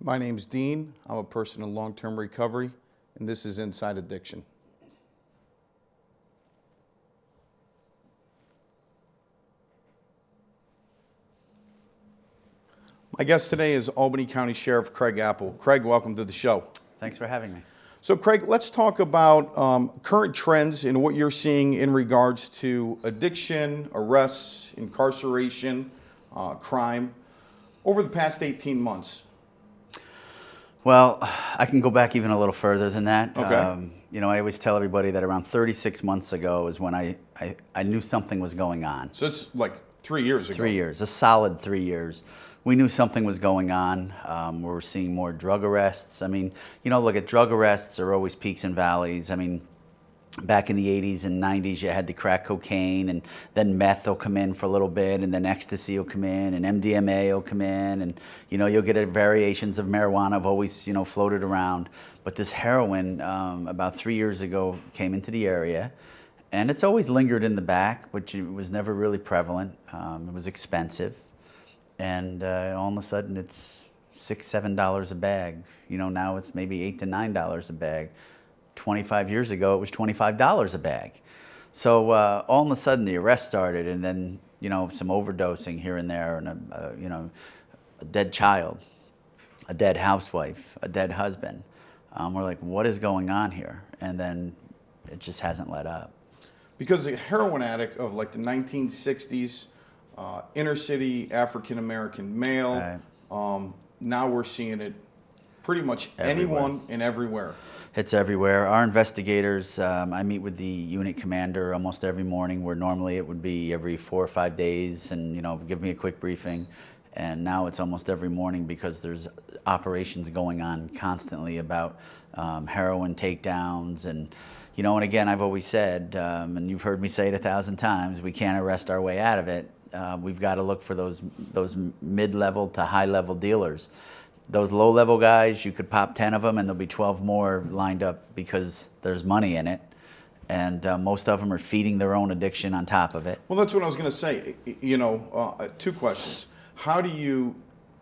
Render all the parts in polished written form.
My name's Dean. I'm a person in long-term recovery, and this is Inside Addiction. My guest today is Albany County Sheriff Craig Apple. Craig, welcome to the show. Thanks for having me. So Craig, let's talk about current trends and what you're seeing in regards to addiction, arrests, incarceration, crime over the past 18 months. Well, I can go back even a little further than that. Okay. I always tell everybody that around 36 months ago is when I knew something was going on. So it's like 3 years ago. 3 years, a solid 3 years. We knew something was going on. We were seeing more drug arrests. I mean, look, at drug arrests are always peaks and valleys. I mean, back in the 80s and 90s, you had the crack cocaine, and then meth will come in for a little bit, and then ecstasy will come in, and MDMA will come in, and you'll get variations of marijuana have always floated around. But this heroin, about 3 years ago, came into the area, and it's always lingered in the back, but it was never really prevalent. It was expensive, and all of a sudden it's $6-7 a bag. Now it's maybe $8 to $9 a bag. 25 years ago, it was $25 a bag. So all of a sudden, the arrest started, and then some overdosing here and there, and a dead child, a dead housewife, a dead husband. We're like, what is going on here? And then it just hasn't let up. Because a heroin addict of like the 1960s, inner city African American male, Right. Now we're seeing it pretty much Everywhere. anyone and everywhere. It's everywhere. Our investigators, I meet with the unit commander almost every morning, where normally it would be every 4 or 5 days, and give me a quick briefing. And now it's almost every morning because there's operations going on constantly about heroin takedowns. And and again, I've always said, and you've heard me say it 1,000 times, we can't arrest our way out of it. We've got to look for those mid-level to high-level dealers. Those low-level guys, you could pop 10 of them, and there'll be 12 more lined up because there's money in it. And most of them are feeding their own addiction on top of it. Well, that's what I was going to say. Two questions. How do you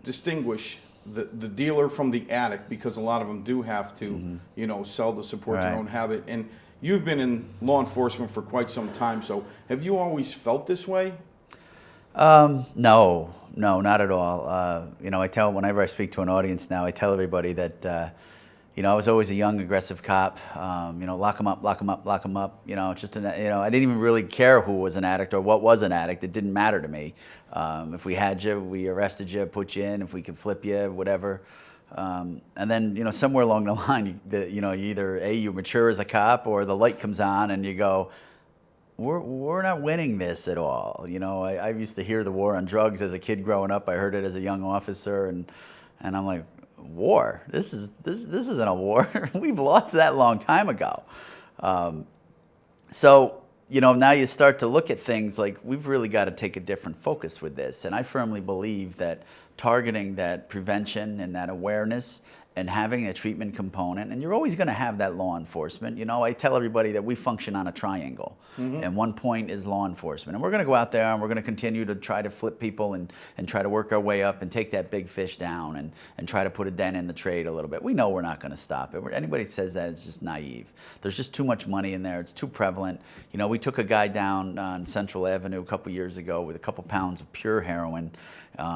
distinguish the dealer from the addict? Because a lot of them do have to, sell to support their Right. own habit. And you've been in law enforcement for quite some time. So have you always felt this way? No, not at all. Whenever I speak to an audience now, I tell everybody that, I was always a young, aggressive cop. Lock them up, lock them up, lock them up. I didn't even really care who was an addict or what was an addict. It didn't matter to me. If we had you, we arrested you, put you in. If we could flip you, whatever. And then, somewhere along the line, you either you mature as a cop, or the light comes on and you go, We're not winning this at all. I used to hear the war on drugs as a kid growing up. I heard it as a young officer, and I'm like, war? This isn't a war. We've lost that long time ago. So now you start to look at things like we've really got to take a different focus with this. And I firmly believe that targeting that prevention and that awareness and having a treatment component, and you're always going to have that law enforcement. I tell everybody that we function on a triangle, and one point is law enforcement. And we're going to go out there and we're going to continue to try to flip people and try to work our way up and take that big fish down and try to put a dent in the trade a little bit. We know we're not going to stop it. Anybody says that is just naive. There's just too much money in there. It's too prevalent. We took a guy down on Central Avenue a couple years ago with a couple pounds of pure heroin.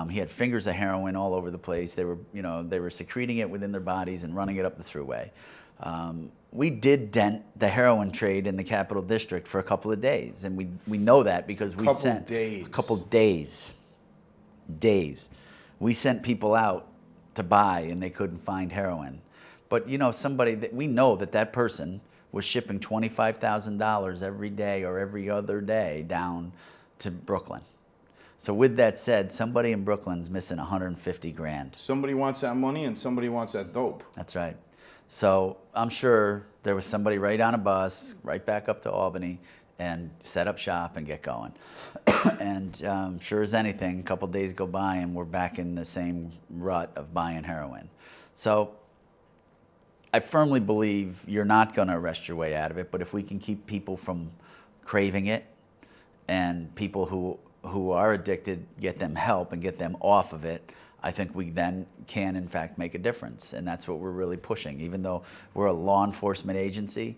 He had fingers of heroin all over the place. They were secreting it within their bodies and running it up the thruway. We did dent the heroin trade in the Capital District for a couple of days, and we know that because we sent days. A couple days. We sent people out to buy, and they couldn't find heroin. But somebody that we know that person was shipping $25,000 every day or every other day down to Brooklyn. So with that said, somebody in Brooklyn's missing 150 grand. Somebody wants that money and somebody wants that dope. That's right. So I'm sure there was somebody right on a bus, right back up to Albany, and set up shop and get going. And sure as anything, a couple days go by and we're back in the same rut of buying heroin. So I firmly believe you're not going to arrest your way out of it, but if we can keep people from craving it, and people who are addicted, get them help and get them off of it, I think we then can, in fact, make a difference. And that's what we're really pushing. Even though we're a law enforcement agency,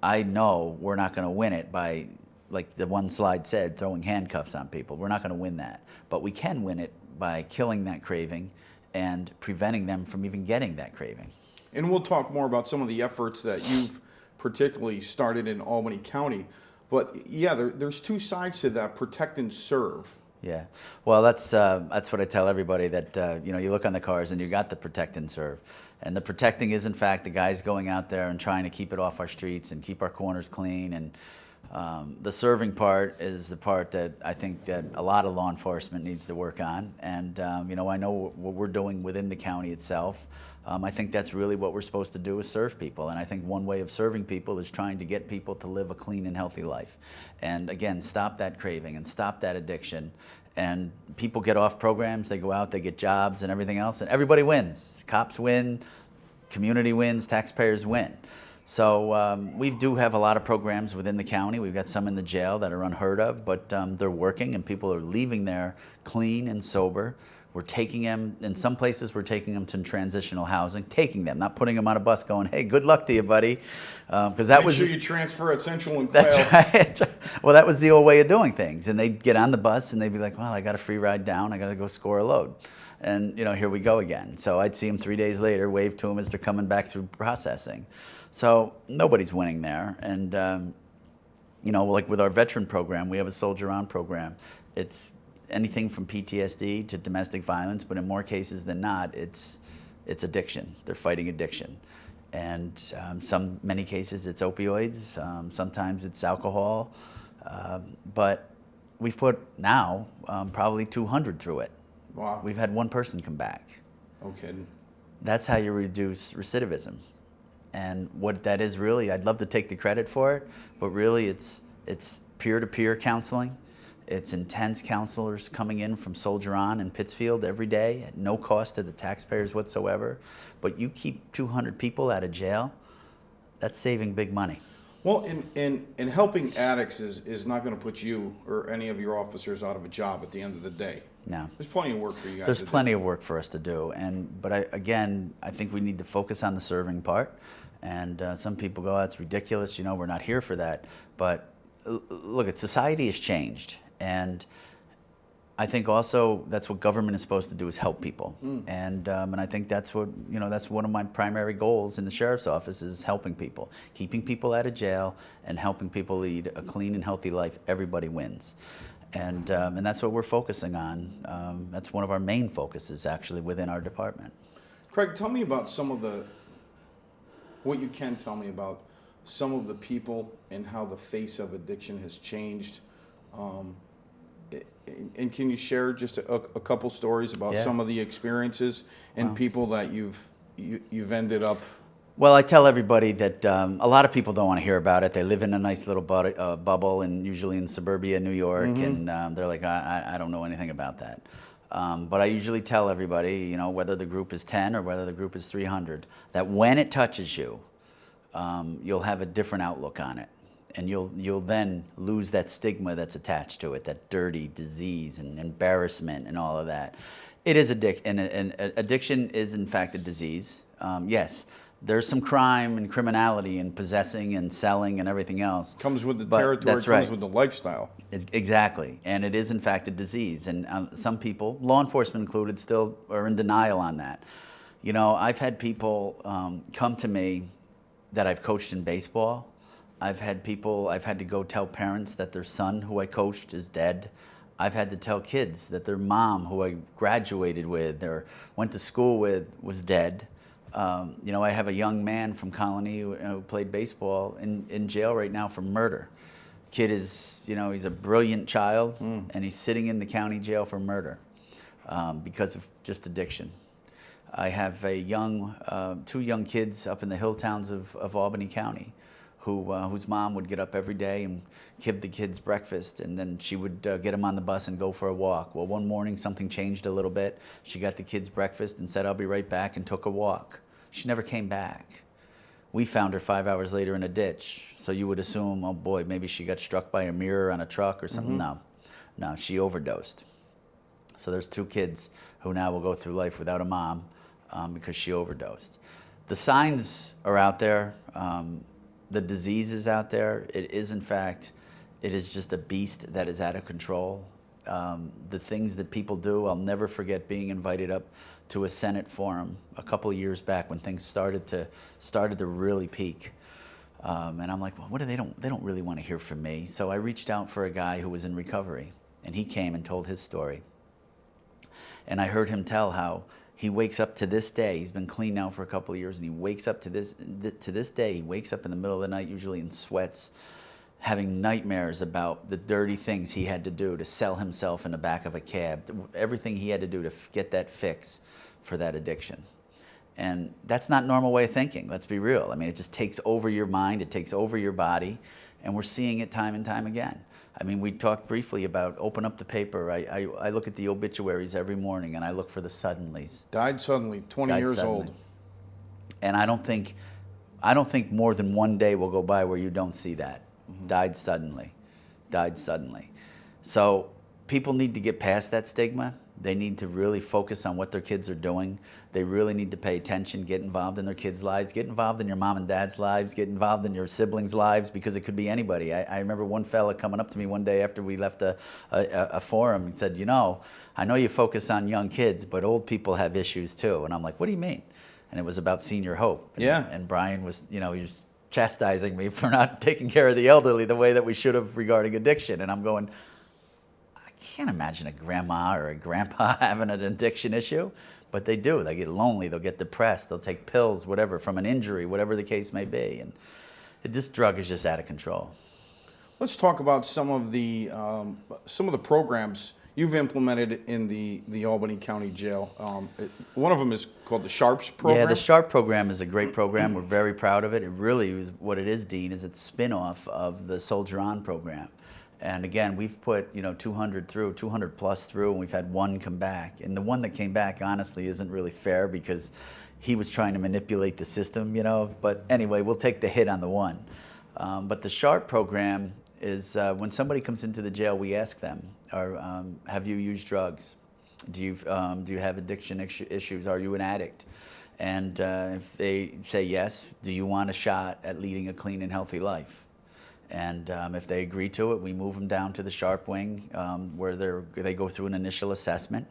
I know we're not going to win it by, like the one slide said, throwing handcuffs on people. We're not going to win that. But we can win it by killing that craving and preventing them from even getting that craving. And we'll talk more about some of the efforts that you've particularly started in Albany County. But yeah, there's two sides to that: protect and serve. Yeah, well, that's what I tell everybody, that you know, you look on the cars and you got the protect and serve, and the protecting is in fact the guys going out there and trying to keep it off our streets and keep our corners clean, and the serving part is the part that I think that a lot of law enforcement needs to work on. And you know, I know what we're doing within the county itself. I think that's really what we're supposed to do, is serve people. And I think one way of serving people is trying to get people to live a clean and healthy life. And again, stop that craving and stop that addiction. And people get off programs, they go out, they get jobs and everything else, and everybody wins. Cops win, community wins, taxpayers win. So we do have a lot of programs within the county. We've got some in the jail that are unheard of, but they're working and people are leaving there clean and sober. We're taking them, in some places we're taking them to transitional housing, taking them, not putting them on a bus going, hey, good luck to you, buddy. Because that was... Make sure you transfer at Central and Quail. That's right. Well, that was the old way of doing things. And they'd get on the bus and they'd be like, well, I got a free ride down, I got to go score a load. And, you know, here we go again. So I'd see them 3 days later, wave to them as they're coming back through processing. So nobody's winning there. And, you know, like with our veteran program, we have a Soldier On program. It's anything from PTSD to domestic violence, but in more cases than not, it's addiction. They're fighting addiction. And many cases it's opioids, sometimes it's alcohol, but we've put now probably 200 through it. Wow. We've had one person come back. No kidding. That's how you reduce recidivism. And what that is really, I'd love to take the credit for it, but really it's peer-to-peer counseling. It's intense counselors coming in from Soldier On in Pittsfield every day at no cost to the taxpayers whatsoever. But you keep 200 people out of jail, that's saving big money. Well, and helping addicts is not going to put you or any of your officers out of a job at the end of the day. No. There's plenty of work for you guys There's to do. plenty of work for us to do. But I think we need to focus on the serving part. And some people go, oh, it's ridiculous, you know, we're not here for that. But look, society has changed. And I think also that's what government is supposed to do, is help people. And I think that's what, you know, that's one of my primary goals in the sheriff's office, is helping people, keeping people out of jail and helping people lead a clean and healthy life. Everybody wins. And that's what we're focusing on. That's one of our main focuses actually within our department. Craig, tell me about what you can tell me about some of the people and how the face of addiction has changed. And can you share just a couple stories about some of the experiences and people that you've ended up? Well, I tell everybody that a lot of people don't want to hear about it. They live in a nice little bubble, and usually in suburbia New York, and they're like, I don't know anything about that. But I usually tell everybody, you know, whether the group is 10 or whether the group is 300, that when it touches you, you'll have a different outlook on it. And you'll then lose that stigma that's attached to it, that dirty disease and embarrassment and all of that. It is addiction, and addiction is in fact a disease. Yes, there's some crime and criminality and possessing and selling and everything else. Comes with the But territory, that's comes right. with the lifestyle. Exactly, and it is in fact a disease. And some people, law enforcement included, still are in denial on that. You know, I've had people come to me that I've coached in baseball. I've had to go tell parents that their son who I coached is dead. I've had to tell kids that their mom who I graduated with or went to school with was dead. You know, I have a young man from Colony who played baseball in jail right now for murder. Kid is, you know, he's a brilliant child, and he's sitting in the county jail for murder because of just addiction. I have two young kids up in the hill towns of Albany County whose mom would get up every day and give the kids breakfast, and then she would get them on the bus and go for a walk. Well, one morning something changed a little bit. She got the kids breakfast and said, I'll be right back, and took a walk. She never came back. We found her 5 hours later in a ditch. So you would assume, oh boy, maybe she got struck by a mirror on a truck or something. No, she overdosed. So there's 2 kids who now will go through life without a mom because she overdosed. The signs are out there. The disease is out there. It is, in fact, it is just a beast that is out of control. The things that people do, I'll never forget being invited up to a Senate forum a couple of years back when things started to really peak. And I'm like, well, what do they don't really want to hear from me. So I reached out for a guy who was in recovery, and he came and told his story. And I heard him tell how he wakes up to this day. He's been clean now for a couple of years, and he wakes up to this day. He wakes up in the middle of the night, usually in sweats, having nightmares about the dirty things he had to do to sell himself in the back of a cab, everything he had to do to get that fix for that addiction. And that's not normal way of thinking, let's be real. I mean, it just takes over your mind, it takes over your body, and we're seeing it time and time again. I mean, we talked briefly about open up the paper. I look at the obituaries every morning, and I look for the suddenlies. Died suddenly, 20 years old. And I don't think more than one day will go by where you don't see that. Died suddenly. So people need to get past that stigma. They need to really focus on what their kids are doing. They really need to pay attention, get involved in their kids' lives, get involved in your mom and dad's lives, get involved in your siblings' lives, because it could be anybody. I remember one fella coming up to me one day after we left a forum and said, I know you focus on young kids, but old people have issues too. And I'm like, what do you mean? And it was about Senior Hope. And Brian was, he was chastising me for not taking care of the elderly the way that we should have regarding addiction. And I'm going, I can't imagine a grandma or a grandpa having an addiction issue, but they do. They get lonely, they'll get depressed, they'll take pills, whatever, from an injury, whatever the case may be. And this drug is just out of control. Let's talk about some of the programs you've implemented in the Albany County Jail. One of them is called the SHARPS program. Yeah, the SHARP program is a great program. We're very proud of it. It really is what it is, Dean, is it's a spin-off of the Soldier On program. And again, we've put 200 plus through, and we've had one come back. And the one that came back, honestly, isn't really fair because he was trying to manipulate the system, But anyway, we'll take the hit on the one. But the SHARP program is when somebody comes into the jail, we ask them, have you used drugs? Do you have addiction issues? Are you an addict? And if they say yes, do you want a shot at leading a clean and healthy life? And if they agree to it, we move them down to the SHARP wing where they go through an initial assessment.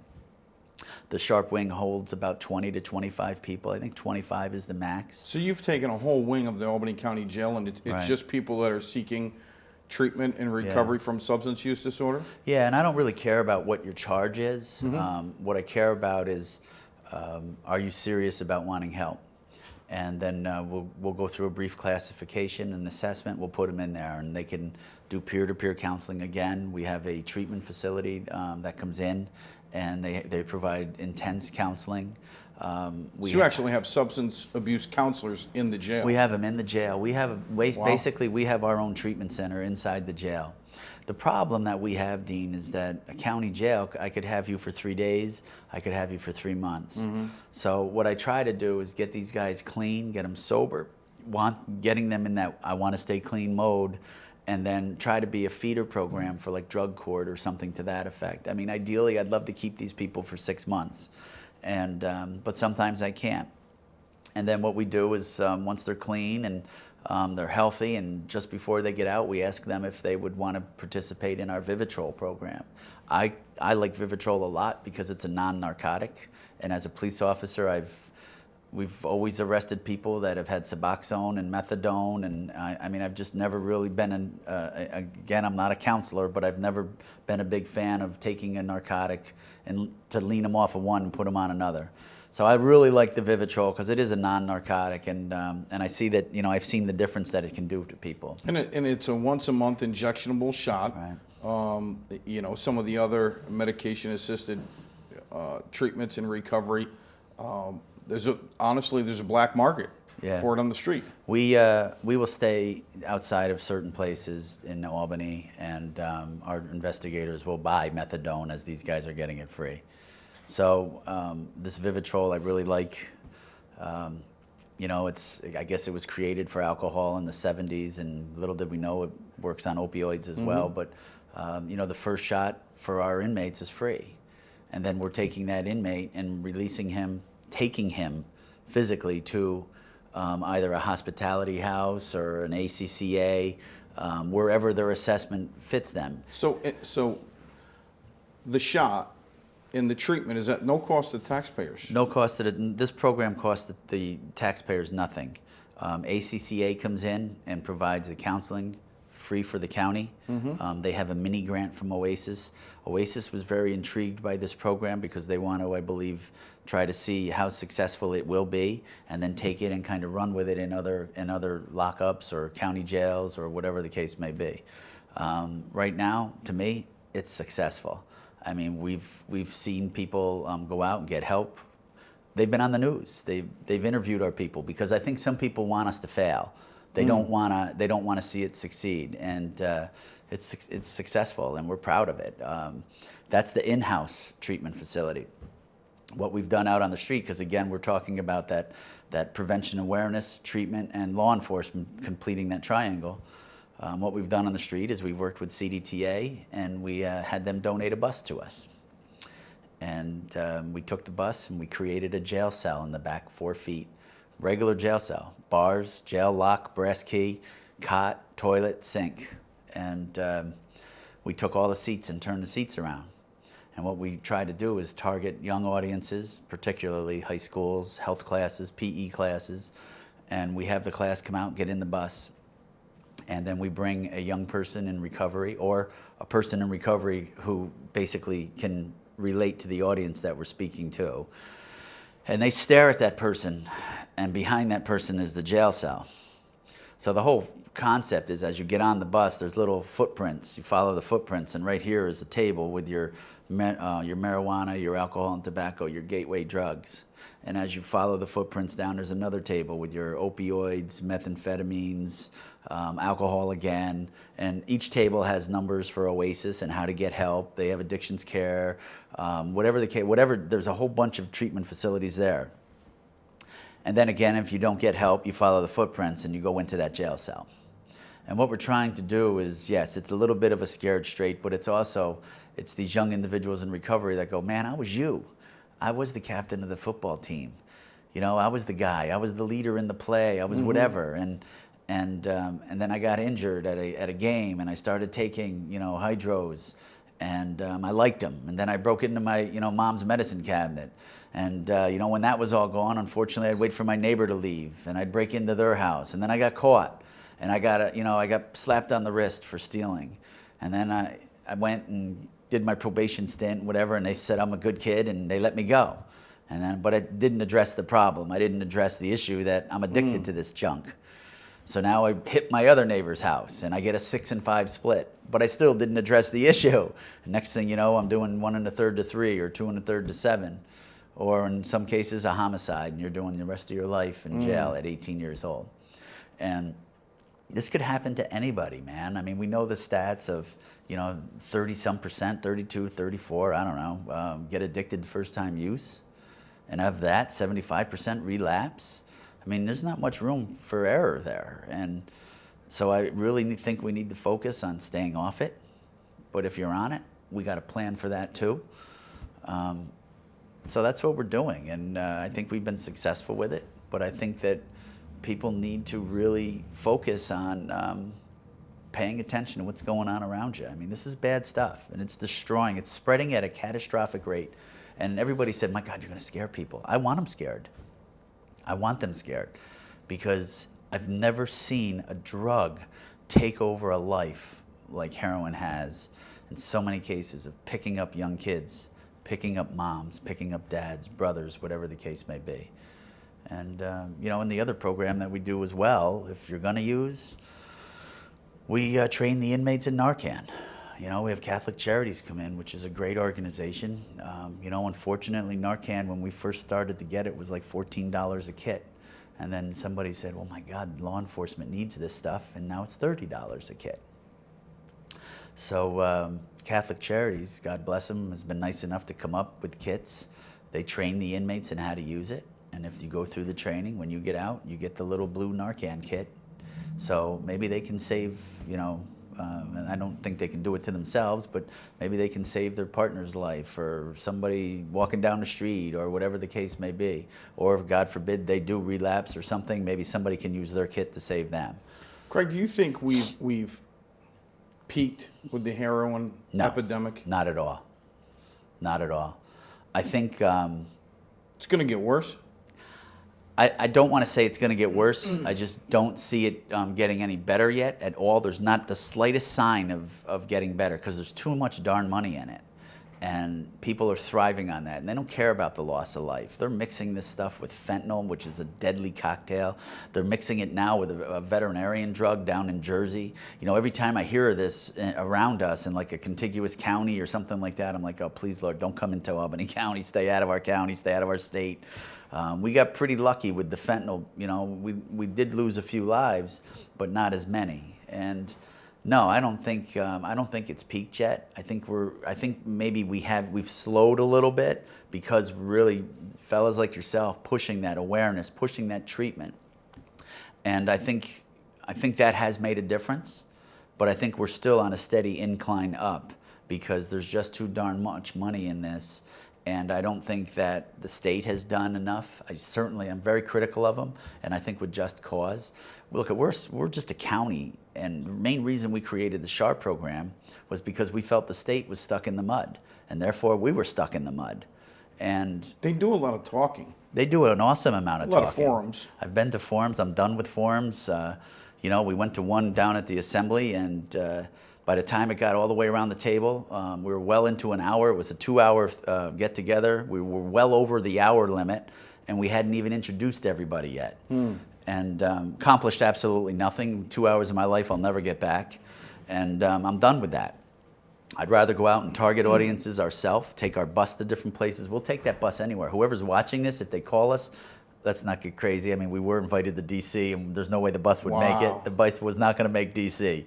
The SHARP wing holds about 20 to 25 people. I think 25 is the max. So you've taken a whole wing of the Albany County Jail, and it's Right. just people that are seeking treatment and recovery from substance use disorder? Yeah, and I don't really care about what your charge is. What I care about is, are you serious about wanting help? And then we'll go through a brief classification and assessment. We'll put them in there, and they can do peer-to-peer counseling again. We have a treatment facility that comes in, and they provide intense counseling. So you actually have substance abuse counselors in the jail? We have them in the jail. We have basically we have our own treatment center inside the jail. The problem that we have, Dean, is that a county jail, I could have you for 3 days, I could have you for 3 months. So what I try to do is get these guys clean, get them sober, getting them in that I want to stay clean mode, and then try to be a feeder program for like drug court or something to that effect. I mean, ideally, I'd love to keep these people for 6 months, but sometimes I can't. And then what we do is once they're clean and they're healthy, and just before they get out, we ask them if they would want to participate in our Vivitrol program. I like Vivitrol a lot because it's a non-narcotic, and as a police officer, we've always arrested people that have had Suboxone and Methadone, and I mean, I've just never really been again, I'm not a counselor, but I've never been a big fan of taking a narcotic and to lean them off of one and put them on another. So I really like the Vivitrol because it is a non-narcotic, and I see that, I've seen the difference that it can do to people. And it's a once-a-month injectionable shot. Right. Some of the other medication-assisted treatments in recovery, there's a black market for it on the street. We will stay outside of certain places in Albany, and our investigators will buy methadone as these guys are getting it free. So this Vivitrol I really like. I guess it was created for alcohol in the 70s, and little did we know it works on opioids as well. But the first shot for our inmates is free. and then we're taking that inmate and releasing him, taking him physically to either a hospitality house or an ACCA, wherever their assessment fits them. So the shot and the treatment is at no cost to taxpayers? No cost to this program costs the taxpayers nothing. ACCA comes in and provides the counseling free for the county. They have a mini grant from Oasis. Oasis was very intrigued by this program because they want to, I believe, try to see how successful it will be, and then take it and kind of run with it in other lockups or county jails or whatever the case may be. Right now, to me, it's successful. I mean, we've seen people go out and get help. They've been on the news. They've interviewed our people because I think some people want us to fail. They don't want to see it succeed, and it's successful, and we're proud of it. That's the in-house treatment facility. What we've done out on the street, because again, we're talking about that prevention awareness, treatment, and law enforcement completing that triangle. What we've done on the street is we've worked with CDTA, and we had them donate a bus to us. And we took the bus and we created a jail cell in the back, 4 feet. Regular jail cell, bars, jail lock, brass key, cot, toilet, sink. And we took all the seats and turned the seats around. And what we try to do is target young audiences, particularly high schools, health classes, PE classes. And we have the class come out, get in the bus. And then we bring a young person in recovery or a person in recovery who basically can relate to the audience that we're speaking to. And they stare at that person, and behind that person is the jail cell. So the whole concept is as you get on the bus, there's little footprints. You follow the footprints, and right here is a table with your marijuana, your alcohol and tobacco, your gateway drugs. And as you follow the footprints down, there's another table with your opioids, methamphetamines, alcohol again. And each table has numbers for Oasis and how to get help. They have addictions care, whatever the case, there's a whole bunch of treatment facilities there. And then again, if you don't get help, you follow the footprints and you go into that jail cell. And what we're trying to do is, yes, it's a little bit of a scared straight, but it's these young individuals in recovery that go, man, I was you. I was the captain of the football team. You know, I was the guy. I was the leader in the play. I was whatever. And then I got injured at a game, and I started taking, hydros, and I liked them. And then I broke into my, mom's medicine cabinet. And, when that was all gone, unfortunately, I'd wait for my neighbor to leave, and I'd break into their house. And then I got caught, and I got slapped on the wrist for stealing. And then I went and did my probation stint, whatever, and they said I'm a good kid, and they let me go. But it didn't address the problem. I didn't address the issue that I'm addicted to this junk. So now I hit my other neighbor's house, and I get a 6 and 5 split. But I still didn't address the issue. And next thing you know, I'm doing 1 1/3 to 3, or 2 1/3 to 7, or in some cases a homicide, and you're doing the rest of your life in jail at 18 years old. And this could happen to anybody, man. I mean, we know the stats of 30-some%, 32, 34, I don't know, get addicted first-time use. And of that, 75% relapse. I mean, there's not much room for error there. And so I really think we need to focus on staying off it. But if you're on it, we got a plan for that too. So that's what we're doing. And I think we've been successful with it. But I think that people need to really focus on paying attention to what's going on around you. I mean, this is bad stuff, and it's destroying. It's spreading at a catastrophic rate. And everybody said, my God, you're going to scare people. I want them scared. I want them scared because I've never seen a drug take over a life like heroin has in so many cases of picking up young kids, picking up moms, picking up dads, brothers, whatever the case may be. And, in the other program that we do as well, if you're going to use, we train the inmates in Narcan. We have Catholic Charities come in, which is a great organization. Unfortunately, Narcan, when we first started to get it, was like $14 a kit. And then somebody said, well, my God, law enforcement needs this stuff, and now it's $30 a kit. So Catholic Charities, God bless them, has been nice enough to come up with kits. They train the inmates in how to use it. And if you go through the training, when you get out, you get the little blue Narcan kit. So maybe they can save, And I don't think they can do it to themselves, but maybe they can save their partner's life or somebody walking down the street or whatever the case may be. Or if, God forbid, they do relapse or something, maybe somebody can use their kit to save them. Craig, do you think we've peaked with the heroin No, epidemic? not at all. Not at all. I think It's going to get worse. I don't want to say it's going to get worse. I just don't see it getting any better yet at all. There's not the slightest sign of getting better because there's too much darn money in it. And people are thriving on that. And they don't care about the loss of life. They're mixing this stuff with fentanyl, which is a deadly cocktail. They're mixing it now with a veterinarian drug down in Jersey. You know, every time I hear of this around us in like a contiguous county or something like that, I'm like, oh, please, Lord, don't come into Albany County. Stay out of our county. Stay out of our state. We got pretty lucky with the fentanyl. You know, we did lose a few lives, but not as many. And no, I don't think it's peaked yet. I think maybe we've slowed a little bit because really fellas like yourself pushing that awareness, pushing that treatment. And I think that has made a difference, but I think we're still on a steady incline up because there's just too darn much money in this. And I don't think that the state has done enough. I'm very critical of them, and I think with just cause. Look, we're just a county, and the main reason we created the SHARP program was because we felt the state was stuck in the mud, and therefore we were stuck in the mud. And They do a lot of talking. they do an awesome amount of A lot talking. of forums. I've been to forums. I'm done with forums. You know, we went to one down at the assembly, and by the time it got all the way around the table, we were well into an hour. It was a 2-hour get-together. We were well over the hour limit, and we hadn't even introduced everybody yet. And accomplished absolutely nothing. 2 hours of my life I'll never get back. And I'm done with that. I'd rather go out and target audiences ourselves, take our bus to different places. We'll take that bus anywhere. Whoever's watching this, if they call us, let's not get crazy. I mean, we were invited to D.C., and there's no way the bus would make Wow. it. The bus was not going to make D.C.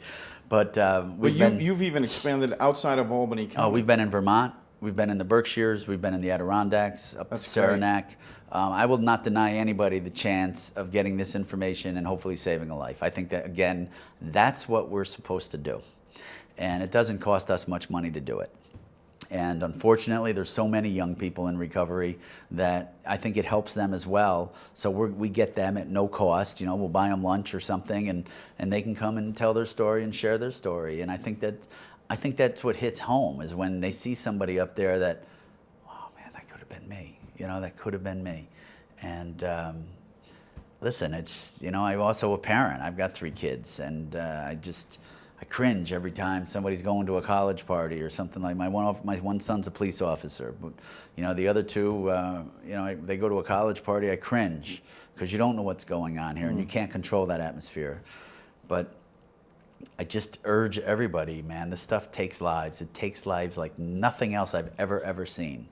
But But you've even expanded outside of Albany County. Oh, we've been in Vermont. We've been in the Berkshires. We've been in the Adirondacks, up to That's great. Saranac. I will not deny anybody the chance of getting this information and hopefully saving a life. I think that, again, that's what we're supposed to do. And it doesn't cost us much money to do it. And unfortunately, there's so many young people in recovery that I think it helps them as well. So we get them at no cost. You know, we'll buy them lunch or something, and they can come and tell their story and share their story. And I think that's what hits home is when they see somebody up there that, oh man, that could have been me. You know, that could have been me. And listen, it's, you know, I'm also a parent. I've got 3 kids, and I cringe every time somebody's going to a college party or something like my one son's a police officer, but you know the other 2, you know, they go to a college party. I cringe because you don't know what's going on here and you can't control that atmosphere. But I just urge everybody, man, this stuff takes lives. It takes lives like nothing else I've ever seen.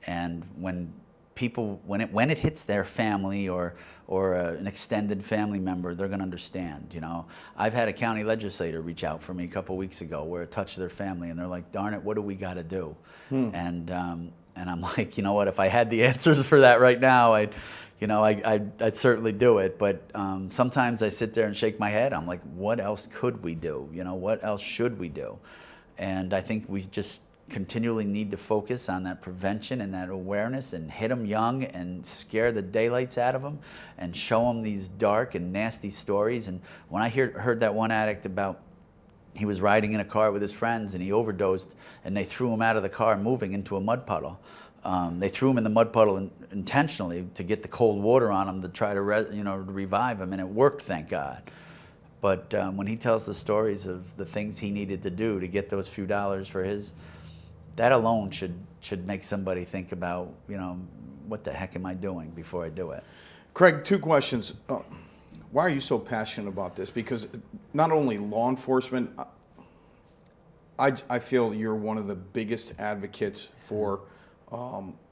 And when it hits their family or an extended family member, they're going to understand. You know, I've had a county legislator reach out for me a couple weeks ago where it touched their family, and they're like, "Darn it, what do we got to do?" And I'm like, you know what? If I had the answers for that right now, I'd certainly do it. But sometimes I sit there and shake my head. I'm like, what else could we do? You know, what else should we do? And I think we just continually need to focus on that prevention and that awareness and hit them young and scare the daylights out of them and show them these dark and nasty stories. And when I heard that one addict about he was riding in a car with his friends and he overdosed and they threw him out of the car moving into a mud puddle. They threw him in the mud puddle intentionally to get the cold water on him to try to revive him, and it worked, thank God. But when he tells the stories of the things he needed to do to get those few dollars for that alone should make somebody think about, you know, what the heck am I doing before I do it? Craig, 2 questions. Why are you so passionate about this? Because not only law enforcement, I feel you're one of the biggest advocates for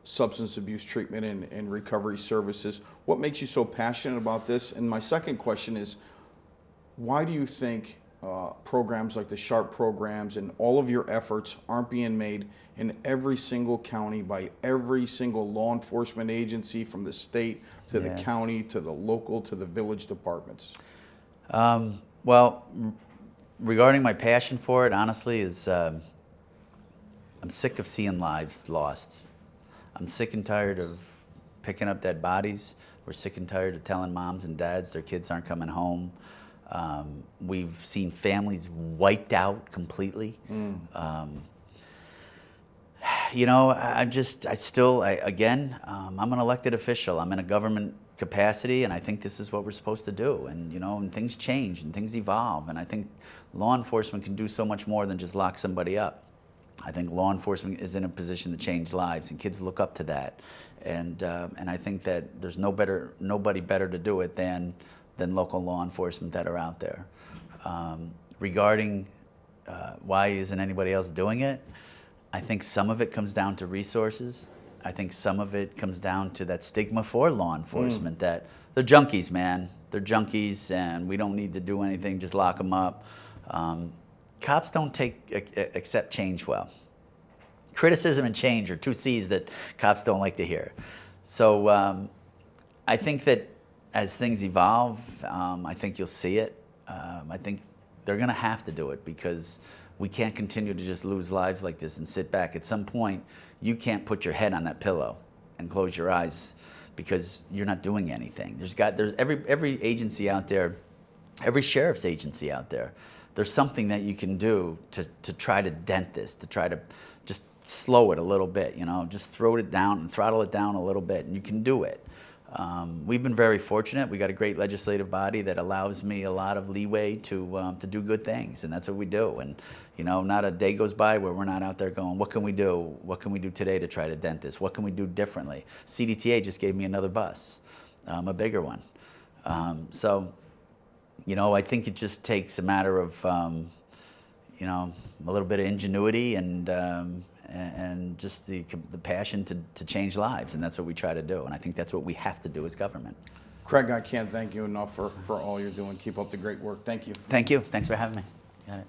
substance abuse treatment and recovery services. What makes you so passionate about this? And my second question is, why do you think programs like the SHARP programs and all of your efforts aren't being made in every single county by every single law enforcement agency, from the state to the county to the local to the village departments? Well, regarding my passion for it, honestly, is I'm sick of seeing lives lost. I'm sick and tired of picking up dead bodies. We're sick and tired of telling moms and dads their kids aren't coming home. We've seen families wiped out completely. You know, I'm an elected official. I'm in a government capacity, and I think this is what we're supposed to do. And, you know, and things change and things evolve. And I think law enforcement can do so much more than just lock somebody up. I think law enforcement is in a position to change lives, and kids look up to that. And I think that there's nobody better to do it than local law enforcement that are out there. Regarding why isn't anybody else doing it, I think some of it comes down to resources. I think some of it comes down to that stigma for law enforcement that they're junkies, man. They're junkies, and we don't need to do anything, just lock them up. Cops don't accept change well. Criticism and change are two C's that cops don't like to hear. So I think that as things evolve, I think you'll see it. I think they're going to have to do it because we can't continue to just lose lives like this and sit back. At some point, you can't put your head on that pillow and close your eyes because you're not doing anything. There's every agency out there, every sheriff's agency out there, there's something that you can do to try to dent this, to try to just slow it a little bit, you know, just throw it down and throttle it down a little bit, and you can do it. We've been very fortunate. We got a great legislative body that allows me a lot of leeway to do good things, and that's what we do. And you know, not a day goes by where we're not out there going, what can we do? What can we do today to try to dent this? What can we do differently? CDTA just gave me another bus, a bigger one. So, you know, I think it just takes a matter of, you know, a little bit of ingenuity and just the passion to change lives, and that's what we try to do. And I think that's what we have to do as government. Craig, I can't thank you enough for all you're doing. Keep up the great work. Thank you. Thank you. Thanks for having me. Got it.